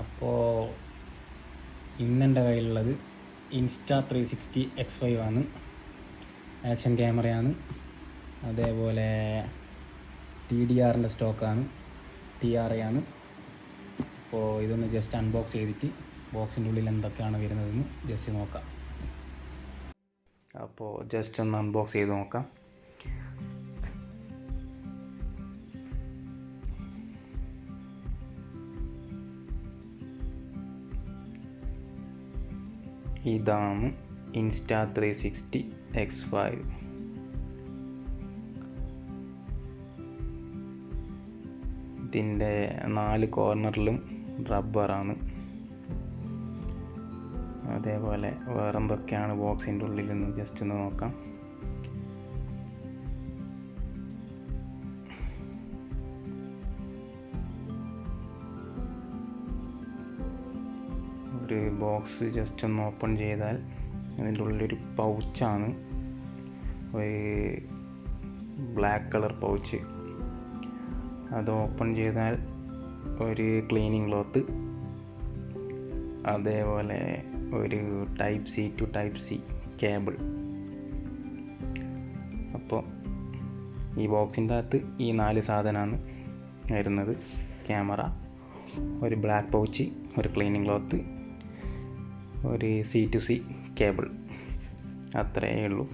അപ്പോൾ ഇന്നെൻ്റെ കയ്യിലുള്ളത് Insta360X5 ആണ്. ആക്ഷൻ ക്യാമറയാണ്. അതേപോലെ TDRൻ്റെ സ്റ്റോക്കാണ്, TRA ആണ്. അപ്പോൾ ഇതൊന്ന് ജസ്റ്റ് അൺബോക്സ് ചെയ്തിട്ട് ബോക്സിൻ്റെ ഉള്ളിൽ എന്തൊക്കെയാണ് വരുന്നതെന്ന് ജസ്റ്റ് നോക്കാം. അപ്പോൾ ജസ്റ്റ് ഒന്ന് അൺബോക്സ് ചെയ്ത് നോക്കാം. ഇതാണ് Insta360X5. ഇതിൻ്റെ 4 കോർണറിലും റബ്ബറാണ്. അതേപോലെ വേറെന്തൊക്കെയാണ് ബോക്സിൻ്റെ ഉള്ളിൽ നിന്ന് ജസ്റ്റ് ഒന്ന് നോക്കാം. ഒരു ബോക്സ് ജസ്റ്റ് ഒന്ന് ഓപ്പൺ ചെയ്താൽ അതിൻ്റെ ഉള്ളിലൊരു പൗച്ചാണ്, ഒരു ബ്ലാക്ക് കളർ പൗച്ച്. അത് ഓപ്പൺ ചെയ്താൽ ഒരു ക്ലീനിങ് ക്ലോത്ത്, അതേപോലെ ഒരു type C to type C cable. അപ്പോൾ ഈ ബോക്സിൻ്റെ അകത്ത് ഈ 4 സാധനമാണ് വരുന്നത്: ക്യാമറ, ഒരു ബ്ലാക്ക് പൗച്ച്, ഒരു ക്ലീനിങ് ക്ലോത്ത്, ഒരു സി ടു സി കേബിൾ. അത്രയേ ഉള്ളൂ.